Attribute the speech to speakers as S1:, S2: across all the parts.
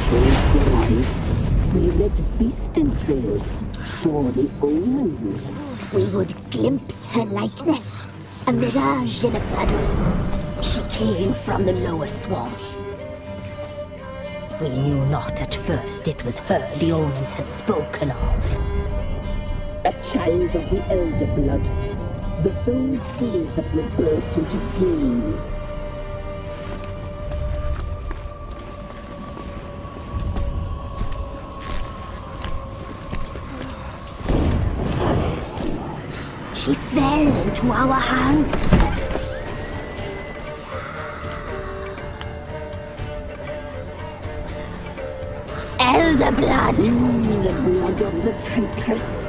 S1: chose the life. We read beast entrails, saw the omens.
S2: We would glimpse her likeness, a mirage in a blood. She came from the lower swamp. We knew not at first it was her the omens had spoken of.
S1: A child of the elder blood, the soul seed that will burst into flame.
S2: She fell into our hands. Elder blood!
S1: The blood of the Temptress.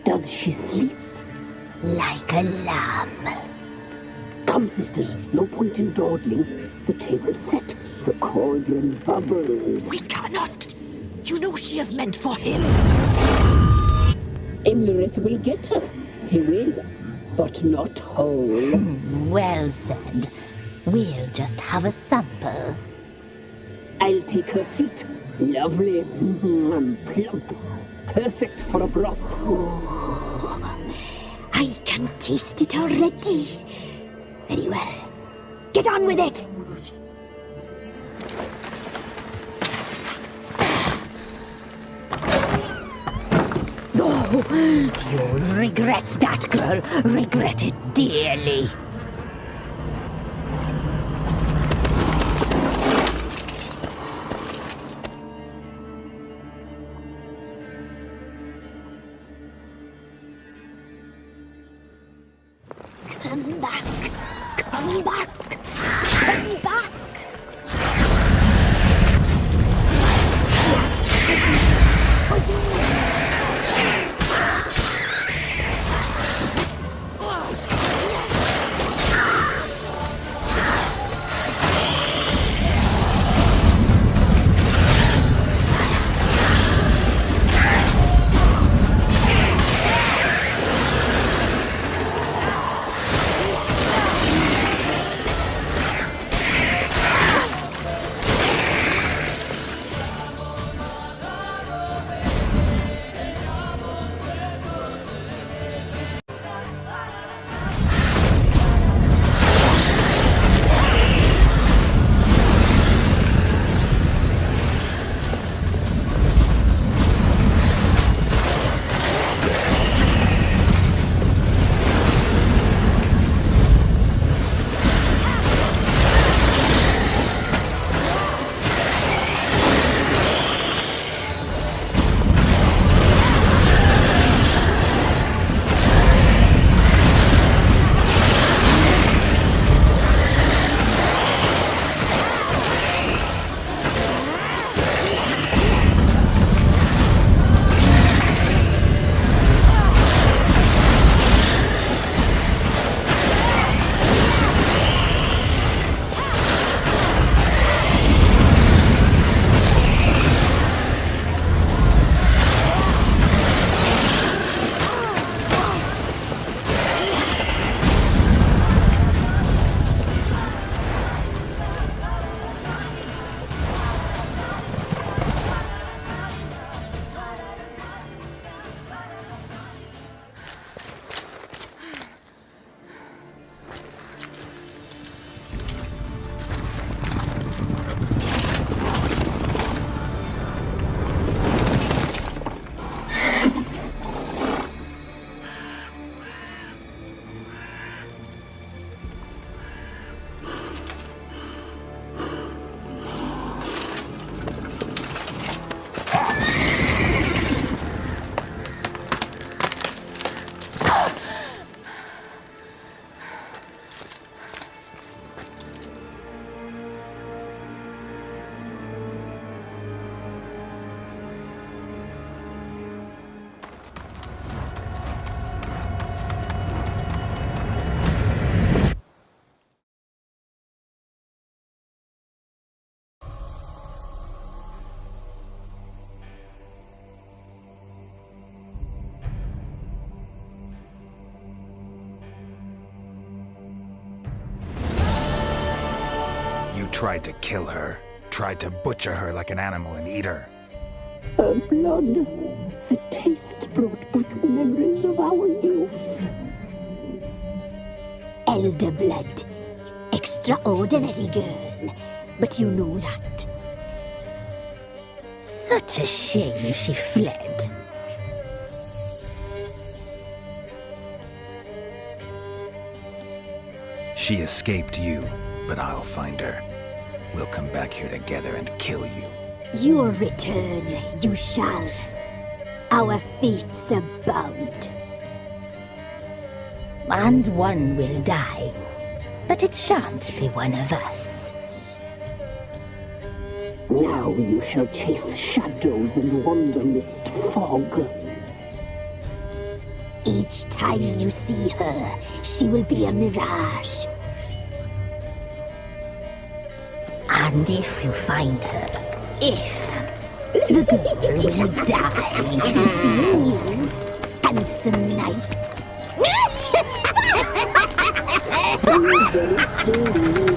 S1: Does she sleep?
S2: Like a lamb.
S1: Come, sisters, no point in dawdling. The table's set. The cauldron bubbles.
S3: We cannot! You know she is meant for him!
S1: Imlerith will get her. He will, but not whole.
S2: Well said. We'll just have a sample.
S1: I'll take her feet. Lovely. Plump. Perfect for a broth.
S2: I can taste it already. Very well. Get on with it! You'll regret that, girl. Regret it dearly. Come back. Come back. Come back.
S4: tried to kill her. Tried to butcher her like an animal and eat her.
S1: Her blood. The taste brought back memories of our youth.
S2: Elder blood. Extraordinary girl. But you know that. Such a shame she fled.
S4: She escaped you, but I'll find her. We'll come back here together and kill you.
S2: Your return, you shall. Our fates are bound. And one will die, but it shan't be one of us.
S1: Now you shall chase shadows and wander midst fog.
S2: Each time you see her, she will be a mirage. And if you find her, the girl will die. Seeing you, handsome knight.
S1: Very slowly.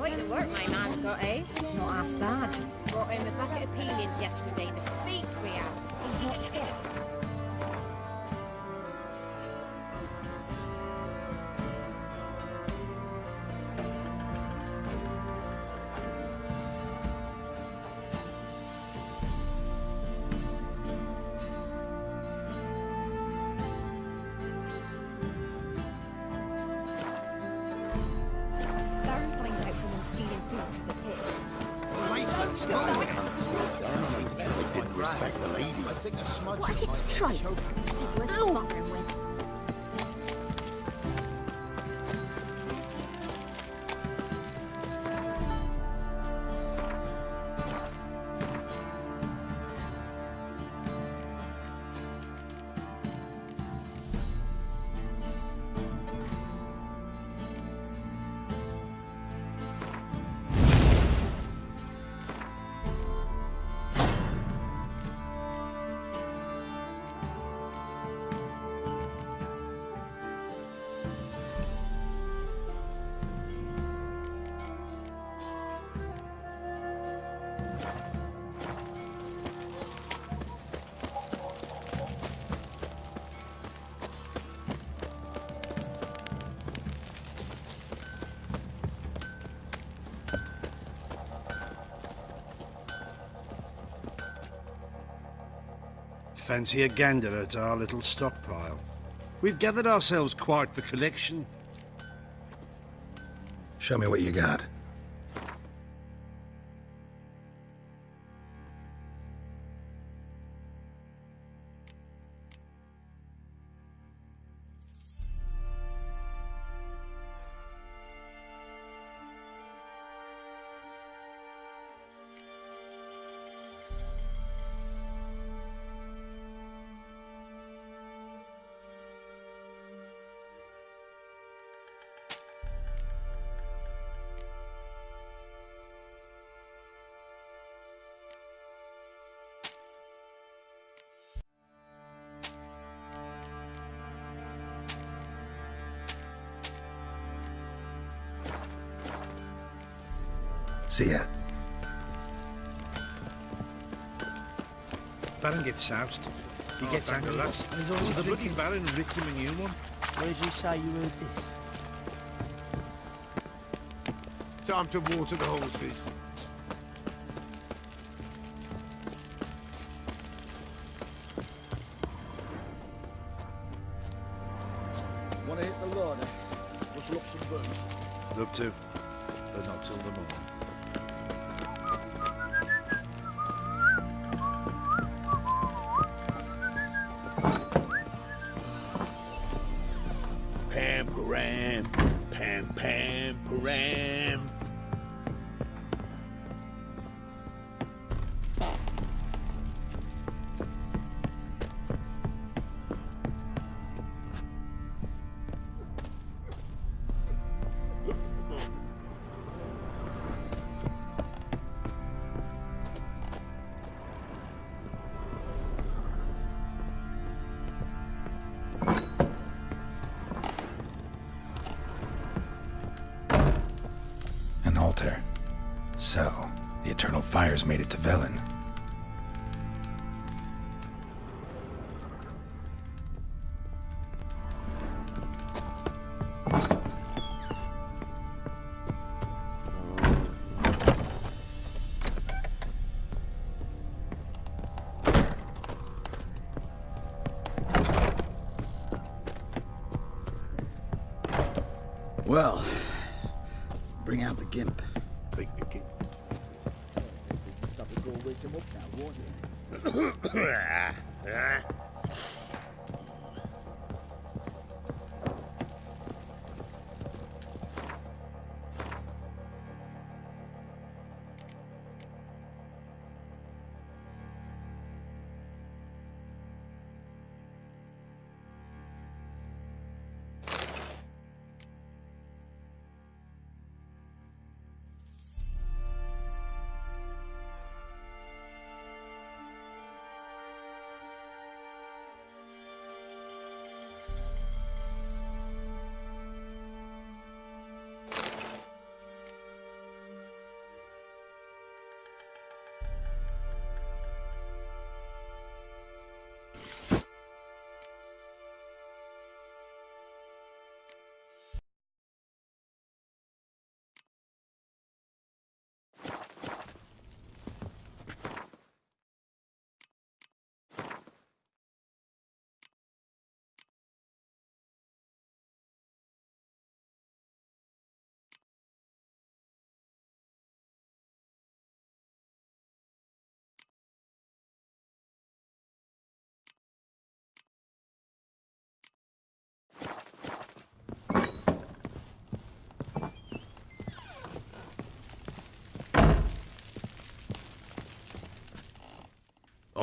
S5: Quite the work my man's got, eh?
S3: Not half bad.
S5: Brought him a bucket of peelings yesterday, the feast we had.
S3: He's not scared. Baron finds out someone's stealing food from the pits.
S6: Didn't respect the ladies.
S2: What if it's tripe? Pretty worth bothering with.
S7: Fancy a gander at our little stockpile. We've gathered ourselves quite the collection.
S4: Show me what you got. See ya.
S7: Baron gets soused. He gets angry. And he's always the bloody Baron ripped him a new one.
S8: Where did you say you heard this?
S6: Time to water the horses.
S9: Want to hit the larder? Rustle up some booze.
S7: Love to, but not till the morning.
S6: Pam param, pam pam param.
S4: An altar. So, the Eternal Fires made it to Velen.
S9: Well, bring out the gimp.
S6: Think the king.
S9: Stop it, go wake him up now, won't you?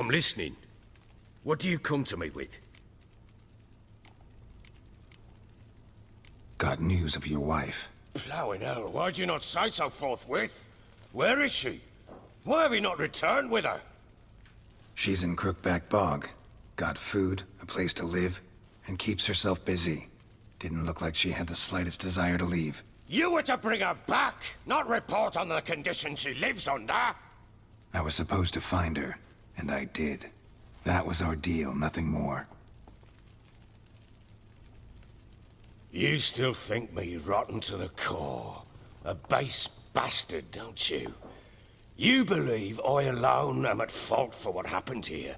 S10: I'm listening. What do you come to me with?
S4: Got news of your wife.
S10: Plowing hell, why'd you not say so forthwith? Where is she? Why have you not returned with her?
S4: She's in Crookback Bog. Got food, a place to live, and keeps herself busy. Didn't look like she had the slightest desire to leave.
S10: You were to bring her back, not report on the conditions she lives under.
S4: I was supposed to find her, and I did. That was our deal, nothing more.
S10: You still think me rotten to the core. A base bastard, don't you? You believe I alone am at fault for what happened here.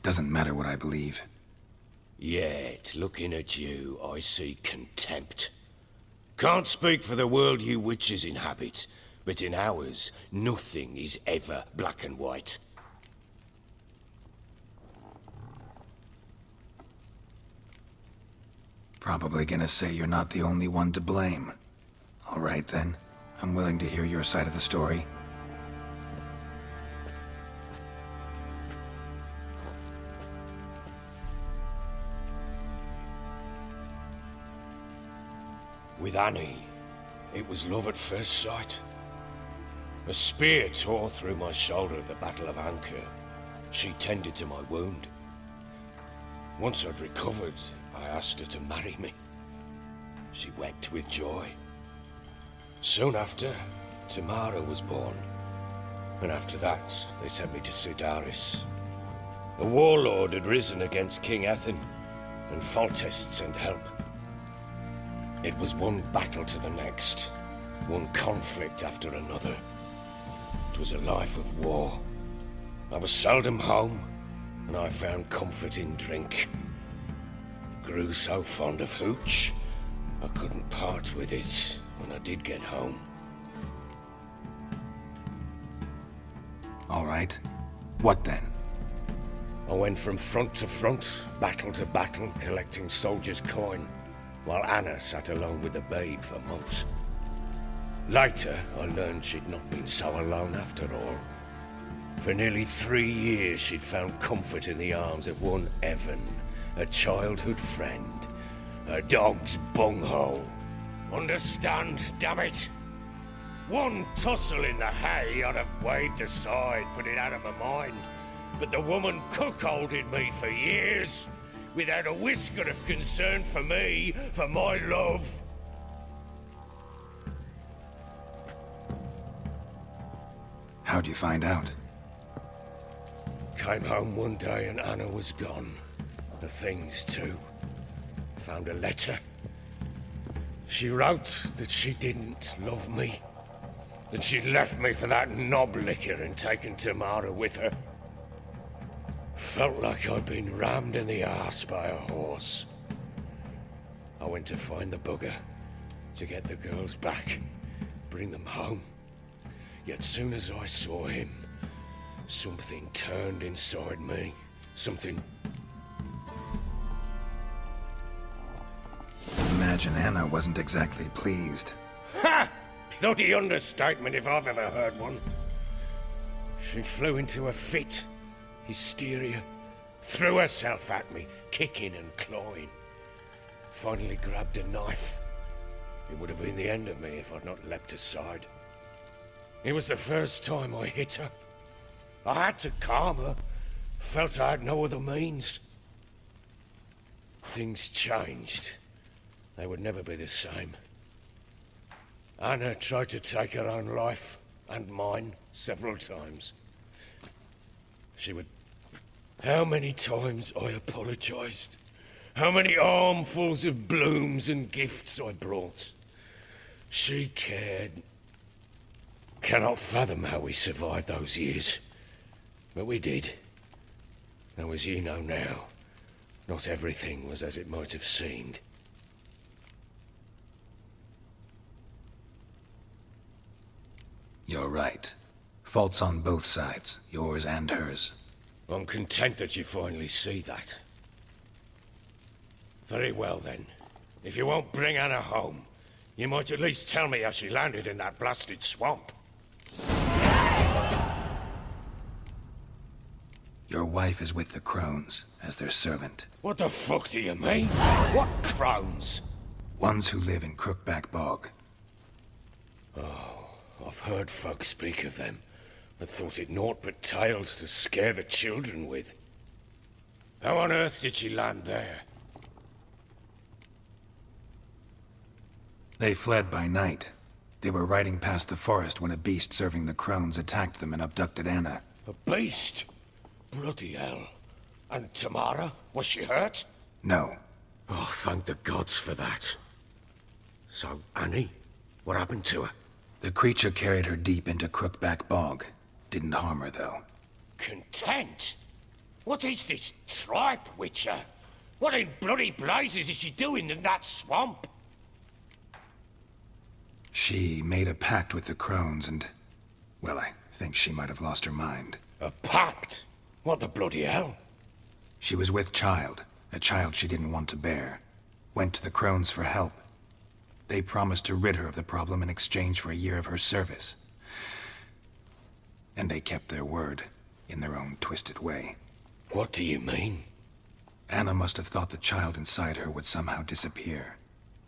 S4: Doesn't matter what I believe.
S10: Yet, looking at you, I see contempt. Can't speak for the world you witches inhabit, but in ours, nothing is ever black and white.
S4: Probably gonna say you're not the only one to blame. All right then, I'm willing to hear your side of the story.
S10: With Annie, it was love at first sight. A spear tore through my shoulder at the Battle of Anchor. She tended to my wound. Once I'd recovered, I asked her to marry me. She wept with joy. Soon after, Tamara was born. And after that, they sent me to Sidaris. A warlord had risen against King Ethan, and Foltest sent help. It was one battle to the next, one conflict after another. It was a life of war. I was seldom home, and I found comfort in drink. Grew so fond of hooch, I couldn't part with it when I did get home.
S4: All right. What then?
S10: I went from front to front, battle to battle, collecting soldiers' coin, while Anna sat alone with the babe for months. Later, I learned she'd not been so alone after all. For nearly 3 years, she'd found comfort in the arms of one Evan, a childhood friend, her dog's bunghole. Understand, damn it? One tussle in the hay I'd have waved aside, put it out of my mind. But the woman cuckolded me for years, without a whisker of concern for me, for my love.
S4: How'd you find out?
S10: Came home one day and Anna was gone. The things too. Found a letter. She wrote that she didn't love me. That she'd left me for that knob licker and taken Tamara with her. Felt like I'd been rammed in the arse by a horse. I went to find the bugger, to get the girls back, bring them home. Yet soon as I saw him, something turned inside me. Something...
S4: Imagine Anna wasn't exactly pleased.
S10: Ha! Bloody understatement if I've ever heard one. She flew into a fit. Hysteria. Threw herself at me, kicking and clawing. Finally grabbed a knife. It would have been the end of me if I'd not leapt aside. It was the first time I hit her. I had to calm her. Felt I had no other means. Things changed. They would never be the same. Anna tried to take her own life, and mine, several times. She would... How many times I apologized. How many armfuls of blooms and gifts I brought. She cared. Cannot fathom how we survived those years. But we did. Though as you know now, not everything was as it might have seemed.
S4: You're right. Faults on both sides, yours and hers.
S10: I'm content that you finally see that. Very well then. If you won't bring Anna home, you might at least tell me how she landed in that blasted swamp.
S4: Your wife is with the Crones, as their servant.
S10: What the fuck do you mean? What Crones?
S4: Ones who live in Crookback Bog.
S10: Oh, I've heard folk speak of them, but thought it naught but tales to scare the children with. How on earth did she land there?
S4: They fled by night. They were riding past the forest when a beast serving the Crones attacked them and abducted Anna.
S10: A beast? Bloody hell. And Tamara? Was she hurt?
S4: No.
S10: Oh, thank the gods for that. So, Annie? What happened to her?
S4: The creature carried her deep into Crookback Bog. Didn't harm her, though.
S10: Content? What is this tripe, Witcher? What in bloody blazes is she doing in that swamp?
S4: She made a pact with the Crones and... well, I think she might have lost her mind.
S10: A pact? What the bloody hell?
S4: She was with child, a child she didn't want to bear. Went to the Crones for help. They promised to rid her of the problem in exchange for a year of her service. And they kept their word, in their own twisted way.
S10: What do you mean?
S4: Anna must have thought the child inside her would somehow disappear.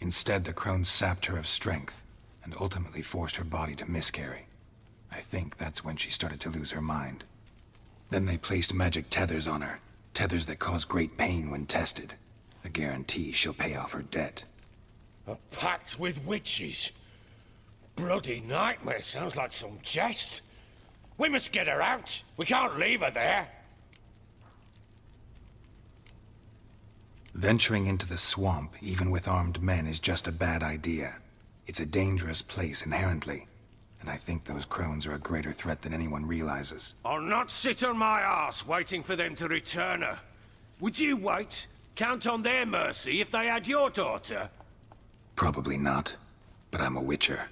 S4: Instead, the Crones sapped her of strength, and ultimately forced her body to miscarry. I think that's when she started to lose her mind. Then they placed magic tethers on her, tethers that cause great pain when tested. A guarantee she'll pay off her debt.
S10: A pact with witches? Bloody nightmare, sounds like some jest. We must get her out. We can't leave her there.
S4: Venturing into the swamp, even with armed men, is just a bad idea. It's a dangerous place inherently, and I think those Crones are a greater threat than anyone realizes.
S10: I'll not sit on my arse waiting for them to return her. Would you wait? Count on their mercy if they had your daughter?
S4: Probably not, but I'm a witcher.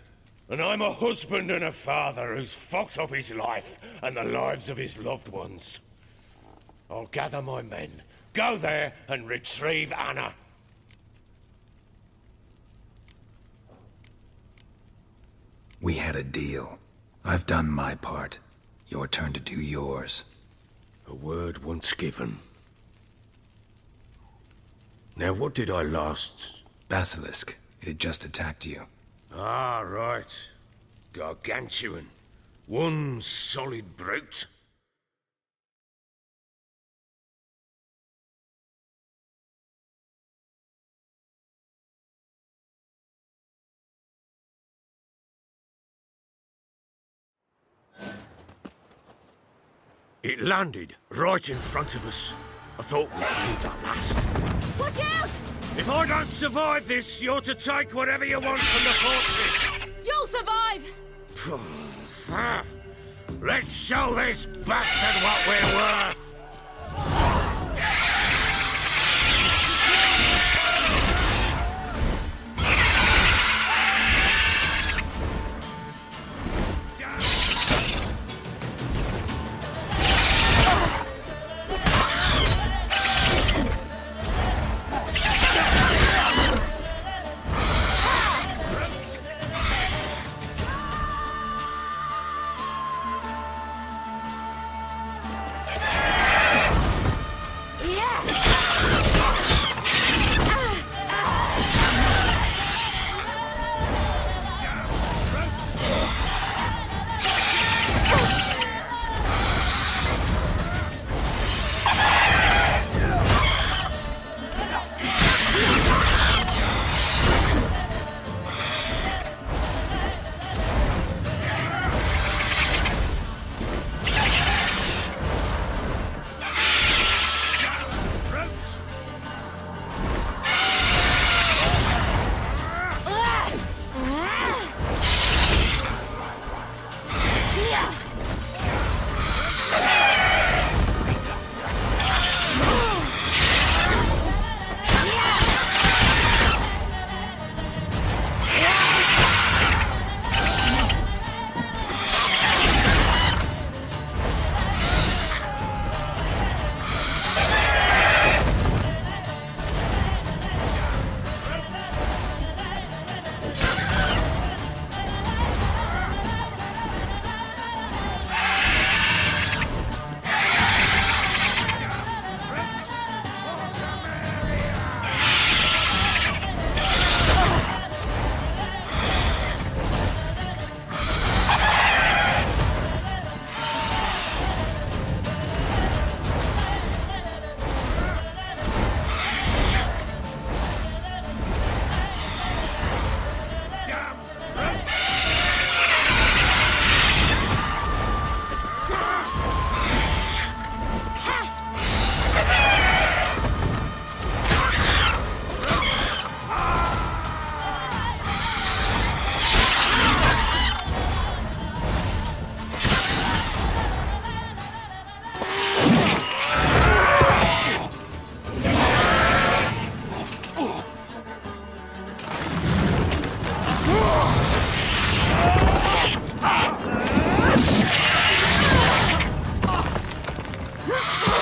S10: And I'm a husband and a father who's fucked up his life and the lives of his loved ones. I'll gather my men, go there and retrieve Anna.
S4: We had a deal. I've done my part. Your turn to do yours.
S10: A word once given. Now, what did I last...
S4: Basilisk. It had just attacked you.
S10: Ah, right. Gargantuan. One solid brute. It landed right in front of us. I thought we'd lived our last.
S5: Watch out!
S10: If I don't survive this, you're to take whatever you want from the fortress.
S5: You'll survive!
S10: Let's show this bastard what we're worth!
S6: Ugh!